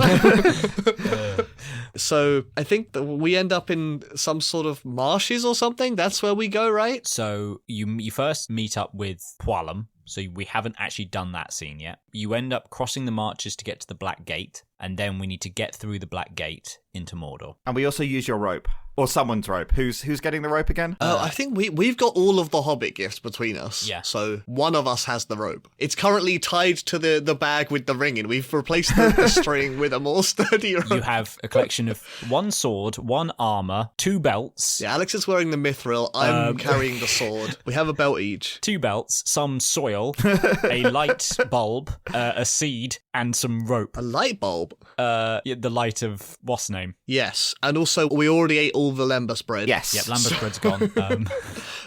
So, I think that we end up in some sort of marshes or something. That's where we go, right? So you first meet up with Pwallum. So we haven't actually done that scene yet. You end up crossing the marches to get to the Black Gate, and then we need to get through the Black Gate into Mordor. And we also use your rope. Or someone's rope. Who's getting the rope again? I think we've got all of the Hobbit gifts between us. Yeah. So one of us has the rope. It's currently tied to the bag with the ring in. We've replaced the string with a more sturdy rope. You have a collection of one sword, one armor, 2 belts. Yeah, Alex is wearing the mithril. I'm carrying the sword. We have a belt each. 2 belts, some soil, a light bulb, a seed, and some rope. A light bulb? The light of what's name? Yes. And also, we already ate all the lembas bread. Yes. Yep, Lambert bread's gone.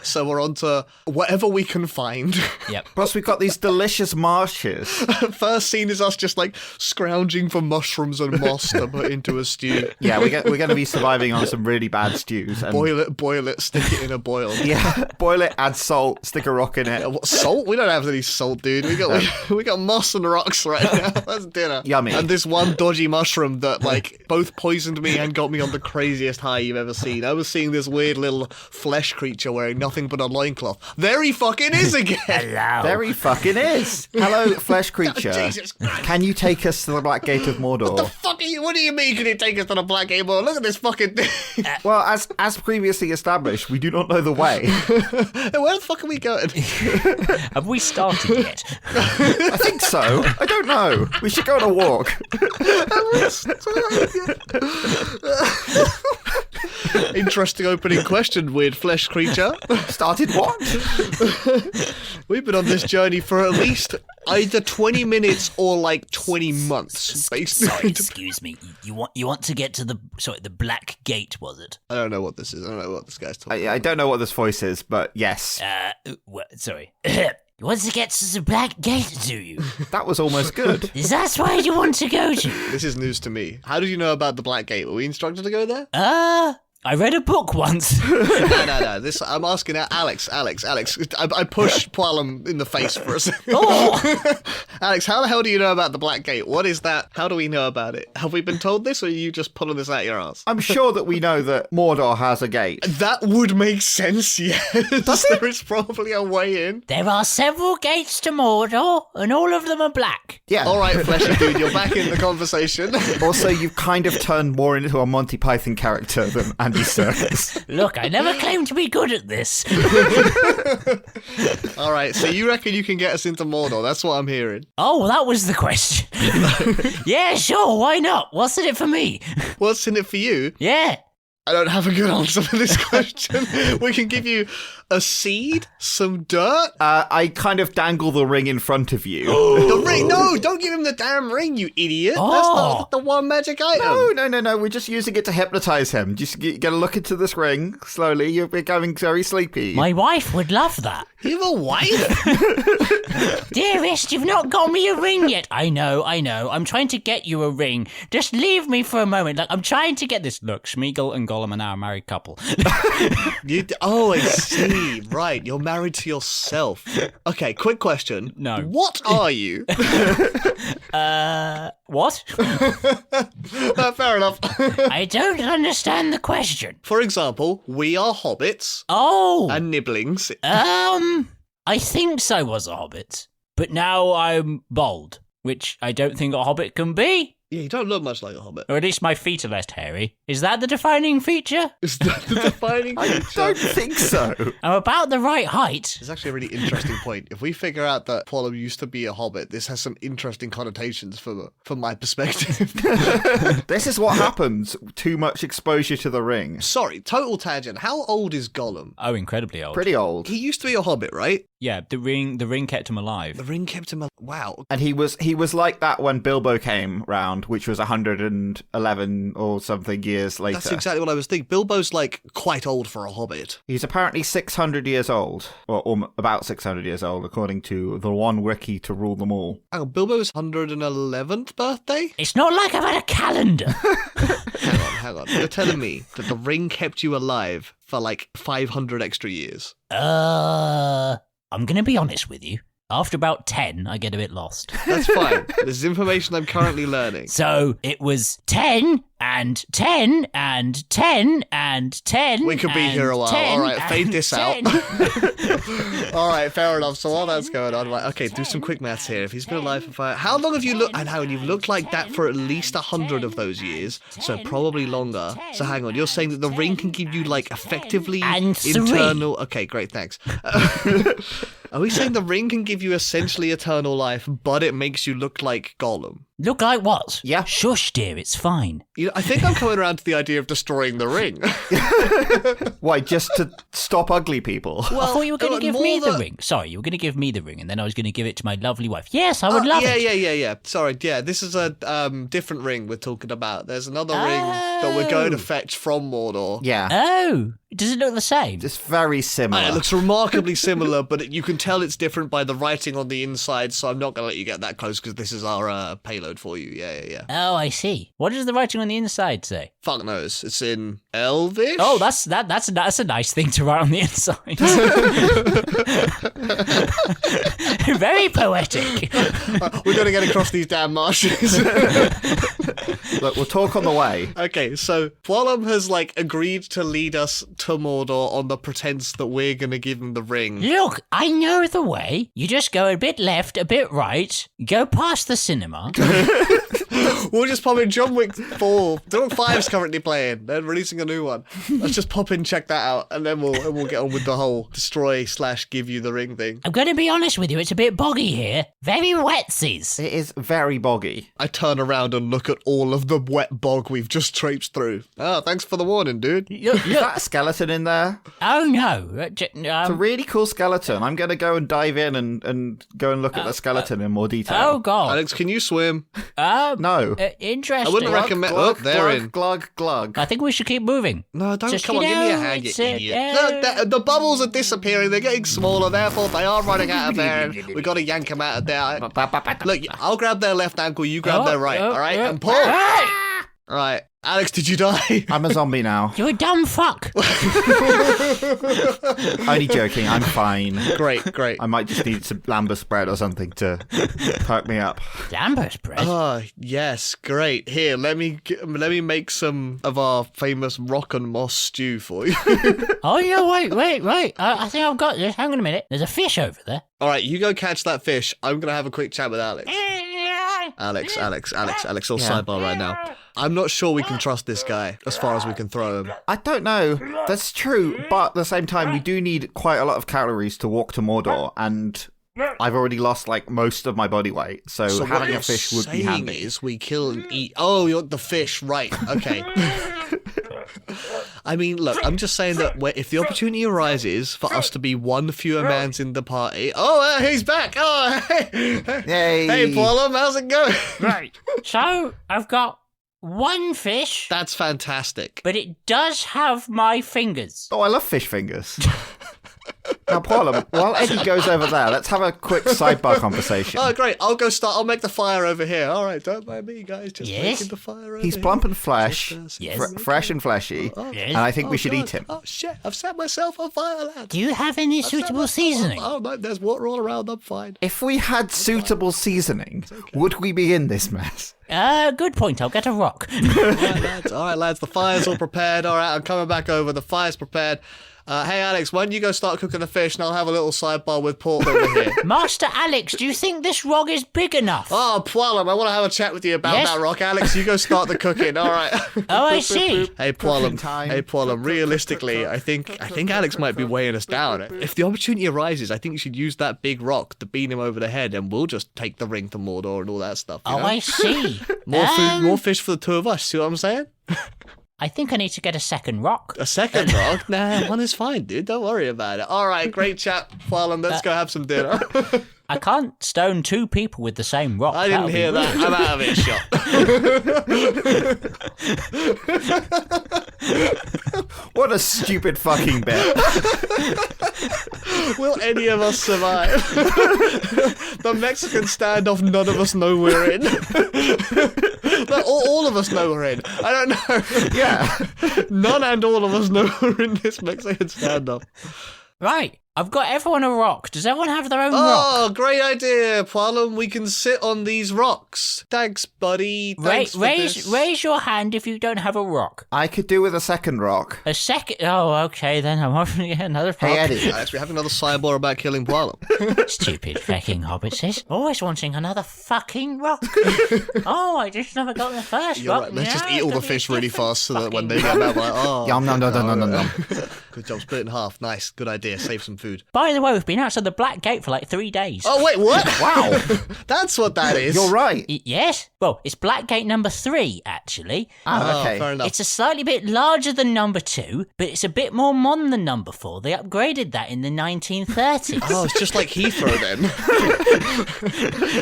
So we're on to whatever we can find. Yep. Plus, we've got these delicious marshes. First scene is us just like scrounging for mushrooms and moss to put into a stew. Yeah, we're going to be surviving on some really bad stews. And Boil it, stick it in a boil. yeah, boil it, add salt, stick a rock in it. What, salt? We don't have any salt, dude. We got moss and rocks right now. That's dinner. Yummy. And this one dodgy mushroom that like both poisoned me and got me on the craziest high you've ever seen. I was seeing this weird little flesh creature wearing nothing but a loincloth. There he fucking is again. Hello. There he fucking is. Hello, flesh creature. Jesus Christ. Can you take us to the Black Gate of Mordor? What do you mean can you take us to the Black Gate? Look at this fucking thing. Well, as previously established, we do not know the way. Where the fuck are we going? Have we started yet? I think so. I don't know. We should go on a walk. Interesting opening question, weird flesh creature. Started what? We've been on this journey for at least either 20 minutes or like 20 months. Sorry, excuse me. You want to get to the Black Gate, was it? I don't know what this is. I don't know what this guy's talking I don't know what this voice is, but yes. Sorry. You want to get to the Black Gate, do you? That was almost good. Is that where you want to go to? This is news to me. How did you know about the Black Gate? Were we instructed to go there? I read a book once. No. I'm asking Alex. I pushed Pwallum in the face for a second. Oh! Alex, how the hell do you know about the Black Gate? What is that? How do we know about it? Have we been told this, or are you just pulling this out your ass? I'm sure that we know that Mordor has a gate. That would make sense, yes. There is probably a way in. There are several gates to Mordor, and all of them are black. Yeah. All right, Fleshy Dude, you're back in the conversation. Also, you've kind of turned more into a Monty Python character than Andy Serkis. Look, I never claimed to be good at this. All right, so you reckon you can get us into Mordor? That's what I'm hearing. Oh, that was the question. Yeah, sure, why not? What's in it for me? What's in it for you? Yeah. I don't have a good answer for this question. We can give you a seed, some dirt. I kind of dangle the ring in front of you. The ring? No, don't give him the damn ring, you idiot. That's not the one magic item. No. We're just using it to hypnotize him. Just get a look into this ring slowly. You're becoming very sleepy. My wife would love that. You have a wife? Dearest, you've not got me a ring yet. I know. I'm trying to get you a ring. Just leave me for a moment. Like, I'm trying to get this. Look, Smeagol and Gollum are now a married couple. I see. Right, you're married to yourself. Okay, quick question. No. What are you? What? Fair enough. I don't understand the question. For example, we are hobbits Oh, and nibblings. I think I was a hobbit, but now I'm bald, which I don't think a hobbit can be. Yeah, you don't look much like a hobbit. Or at least my feet are less hairy. Is that the defining feature? Is that the defining I feature? don't think so. I'm about the right height. It's actually a really interesting point. If we figure out that Pwallum used to be a hobbit, this has some interesting connotations from my perspective. This is what happens. Too much exposure to the ring. Sorry, total tangent. How old is Gollum? Oh, incredibly old. Pretty old. He used to be a hobbit, right? Yeah, the ring kept him alive. The ring kept him alive. Wow. And he was like that when Bilbo came round, which was 111 or something years later. That's exactly what I was thinking. Bilbo's like quite old for a hobbit. He's apparently 600 years old, or about 600 years old, according to the one wiki to rule them all. Hang on, Bilbo's 111th birthday? It's not like I've had a calendar. Hang on. You're telling me that the ring kept you alive for like 500 extra years? I'm going to be honest with you. After about 10, I get a bit lost. That's fine. This is information I'm currently learning. So it was 10 and 10 and 10 and 10. We could be here a while. All right, fade this out. All right, fair enough. So while that's going on, right, okay, do some quick maths here. If he's been alive for 5... How long have you looked... And hang on, you've looked like that for at least 100 of those years, so probably longer. So hang on, you're saying that the ring can give you, like, effectively And 3. internal... Okay, great, thanks. Are we saying the ring can give you essentially eternal life, but it makes you look like Gollum? Look like what? Yeah. Shush, dear, it's fine. You know, I think I'm coming around to the idea of destroying the ring. Why, just to stop ugly people? I thought you were going to give me the more ring. Sorry, you were going to give me the ring, and then I was going to give it to my lovely wife. Yes, I would love it. Yeah. Sorry, yeah, this is a different ring we're talking about. There's another ring that we're going to fetch from Mordor. Yeah. Oh, does it look the same? It's very similar. It looks remarkably similar, but you can tell it's different by the writing on the inside, so I'm not going to let you get that close because this is our payload for you. Yeah. Oh, I see. What does the writing on the inside say? Fuck knows. It's in Elvish? Oh, that's a nice thing to write on the inside. Very poetic. We're going to get across these damn marshes. Look, we'll talk on the way. Okay, so Pwallum has, like, agreed to lead us to Mordor on the pretense that we're going to give him the ring. Look, I know the way. You just go a bit left, a bit right, go past the cinema. We'll just pop in John Wick 4. John Wick 5's currently playing. They're releasing a new one. Let's just pop in, check that out, and then we'll get on with the whole destroy/give you the ring thing. I'm going to be honest with you, it's a bit boggy here. Very wetsies. It is very boggy. I turn around and look at all of the wet bog we've just traipsed through. Oh, thanks for the warning, dude. Is that a skeleton in there? Oh, no. It's a really cool skeleton. I'm going to go and dive in and go and look at the skeleton in more detail. Oh, God. Alex, can you swim? No. Interesting. I wouldn't recommend... Oh, they're in. Glug, glug. I think we should keep moving. No, don't. Just, Come on, you give me a know, hand, you it's idiot. Look, the bubbles are disappearing. They're getting smaller. Therefore, they are running out of there. We've got to yank them out of there. Look, I'll grab their left ankle. You grab their right. All right? And pull. All right. Alex, did you die? I'm a zombie now. You're a dumb fuck. Only joking. I'm fine. Great. I might just need some Lambert spread or something to perk me up. Lambert bread? Oh, yes. Great. Here, let me make some of our famous rock and moss stew for you. Oh, yeah, wait. I think I've got this. Hang on a minute. There's a fish over there. All right, you go catch that fish. I'm going to have a quick chat with Alex. Alex, all sidebar right now. I'm not sure we can trust this guy as far as we can throw him. I don't know. That's true, but at the same time, we do need quite a lot of calories to walk to Mordor, and I've already lost like most of my body weight, so having a fish would be handy. Is we kill and eat. Oh, you're the fish, right? Okay. I mean, look, I'm just saying that if the opportunity arises for us to be one fewer mans in the party... Oh, he's back! Oh, hey! Hey, Pwallum, how's it going? Right. So, I've got one fish. That's fantastic. But it does have my fingers. Oh, I love fish fingers. Now, Pwallum, while Eddie goes over there, let's have a quick sidebar conversation. Oh, great. I'll go start. I'll make the fire over here. All right, don't mind me, guys. Just making the fire over He's here. plump and flesh, Yes. fresh and fleshy, Yes. and I think we should God. eat him. Oh, shit. I've set myself on fire, lad. Do you have any suitable seasoning? Oh, no, there's water all around. I'm fine. If we had suitable seasoning, would we be in this mess? Good point. I'll get a rock. All right, lads. The fire's all prepared. All right, I'm coming back over. The fire's prepared. Hey, Alex, why don't you go start cooking the fish and I'll have a little sidebar with Port over here. Master Alex, do you think this rock is big enough? Oh, Pwallum, I want to have a chat with you about that rock. Alex, you go start the cooking. All right. Oh, I see. Hey, Pwallum, realistically, I think Alex might be weighing us down. If the opportunity arises, I think you should use that big rock to beat him over the head and we'll just take the ring to Mordor and all that stuff. You know? I see. More food, more fish for the two of us. See what I'm saying? I think I need to get a second rock. A second rock? Nah, one is fine, dude. Don't worry about it. All right, great chat, Pwallum. Let's go have some dinner. I can't stone two people with the same rock. I didn't hear that. I'm out of earshot. What a stupid fucking bet. Will any of us survive? The Mexican standoff none of us know we're in. No, all of us know we're in. I don't know. Yeah. None and all of us know we're in this Mexican standoff. Right. I've got everyone a rock. Does everyone have their own rock? Oh, great idea, Pwallum. We can sit on these rocks. Thanks, buddy. Thanks for this. Raise your hand if you don't have a rock. I could do with a second rock. A second? Oh, okay, then I'm offering you another rock. Hey, Eddie. Alex, we have another sidebar about killing Pwallum. Stupid fucking hobbitses. Always wanting another fucking rock. Oh, I just never got the first You're rock. right. Let's just Now eat all it's the gonna be fish really different fast so that when they fucking get back, we're like, oh. Yum, nom, nom, nom, nom, nom, nom. Good job. Split it in half. Nice. Good idea. Save some food. By the way, we've been outside the Black Gate for like 3 days. Oh, wait, what? Wow. That's what that is. You're right. Yes? Well, it's Black Gate number 3, actually. Oh, okay. Fair enough. It's a slightly bit larger than number 2, but it's a bit more modern than number 4. They upgraded that in the 1930s. Oh, it's just like Heathrow then.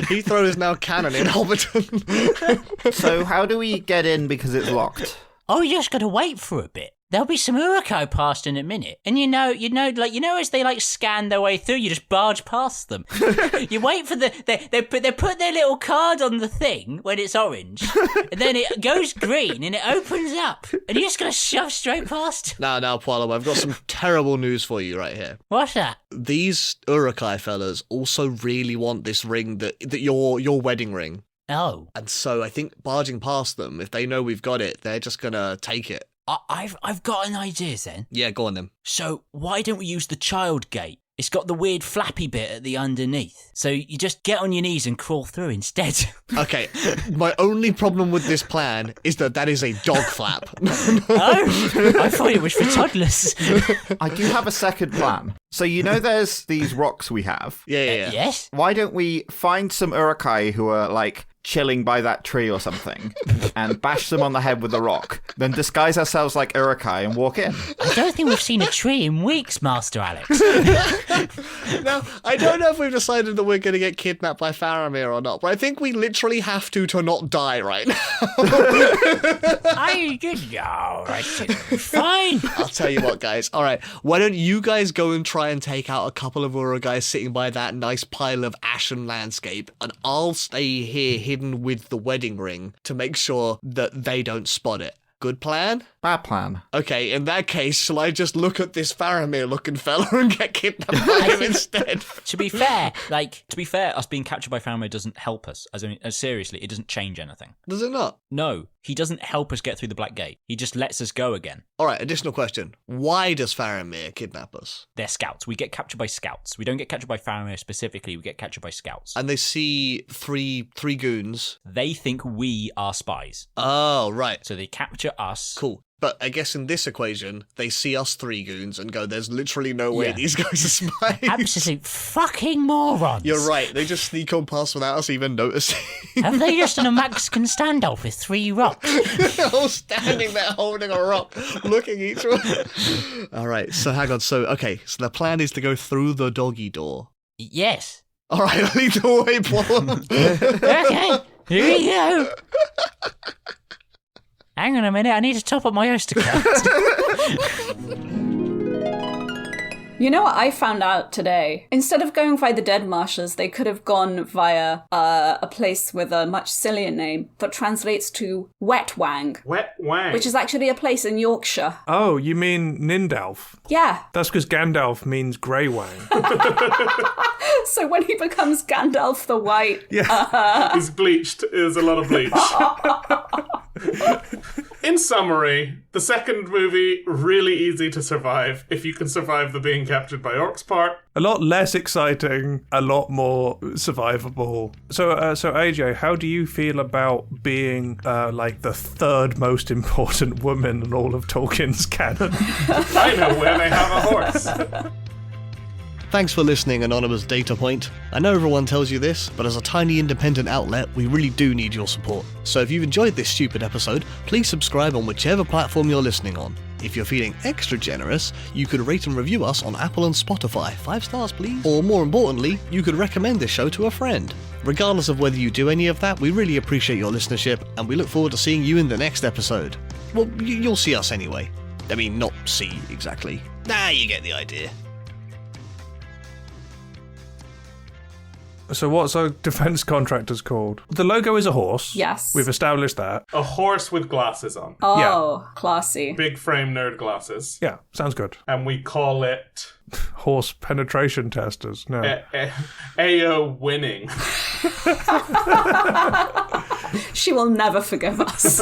Heathrow is now canon in Hobbiton. So how do we get in because it's locked? Oh, you just gotta wait for a bit. There'll be some Urukai past in a minute, and you know, as they scan their way through, you just barge past them. You wait for they put their little card on the thing when it's orange, and then it goes green and it opens up, and you're just gonna shove straight past. Now, Pwallum, I've got some terrible news for you right here. What's that? These Urukai fellas also really want this ring that your wedding ring. Oh, And so I think barging past them, if they know we've got it, they're just gonna take it. I've got an idea then. Yeah, go on then. So why don't we use the child gate? It's got the weird flappy bit at the underneath. So you just get on your knees and crawl through instead. Okay, my only problem with this plan is that is a dog flap. Oh, I thought it was for toddlers. I do have a second plan. So you know there's these rocks we have? Yeah. Yes? Why don't we find some Urukai who are like chilling by that tree or something and bash them on the head with a rock, then disguise ourselves like Urukai and walk in? I don't think we've seen a tree in weeks, Master Alex. Now, I don't know if we've decided that we're going to get kidnapped by Faramir or not, but I think we literally have to not die right now. I did know. Fine. I'll tell you what, guys. All right, why don't you guys go and try and take out a couple of Urukai sitting by that nice pile of ashen landscape, and I'll stay here hidden with the wedding ring to make sure that they don't spot it. Good plan? Bad plan. Okay, in that case, shall I just look at this Faramir-looking fella and get kidnapped by him instead? To be fair, us being captured by Faramir doesn't help us. Seriously, it doesn't change anything. Does it not? No, he doesn't help us get through the Black Gate. He just lets us go again. All right, additional question. Why does Faramir kidnap us? They're scouts. We get captured by scouts. We don't get captured by Faramir specifically. We get captured by scouts. And they see three goons. They think we are spies. Oh, right. So they capture us. Cool. But I guess in this equation, they see us three goons and go, there's literally no way these guys are spies. Absolute fucking morons. You're right, they just sneak on past without us even noticing. Have they just done a Mexican standoff with 3 rocks? They're all standing there holding a rock, looking each one. All right, so hang on. So the plan is to go through the doggy door. Yes. All right, lead the way, Pwallum. Okay, here we go. Hang on a minute, I need to top up my Oyster account. You know what I found out today? Instead of going via the Dead Marshes, they could have gone via a place with a much sillier name that translates to Wet Wang. Wet Wang. Which is actually a place in Yorkshire. Oh, you mean Nindalf? Yeah. That's because Gandalf means Grey Wang. So when he becomes Gandalf the White... He's bleached. There's a lot of bleach. In summary, the second movie, really easy to survive if you can survive the being captured by orcs part. A lot less exciting, a lot more survivable. So AJ, how do you feel about being like the third most important woman in all of Tolkien's canon? I know where they have a horse. Thanks for listening, Anonymous Data Point. I know everyone tells you this, but as a tiny independent outlet, we really do need your support. So if you've enjoyed this stupid episode, please subscribe on whichever platform you're listening on. If you're feeling extra generous, you could rate and review us on Apple and Spotify. 5 stars, please. Or more importantly, you could recommend this show to a friend. Regardless of whether you do any of that, we really appreciate your listenership, and we look forward to seeing you in the next episode. Well, you'll see us anyway. I mean, not see, exactly. Nah, you get the idea. So what's our defense contractors called? The logo is a horse. Yes. We've established that. A horse with glasses on. Oh, classy. Big frame nerd glasses. Yeah, sounds good. And we call it... Horse penetration testers. No. AO winning. She will never forgive us.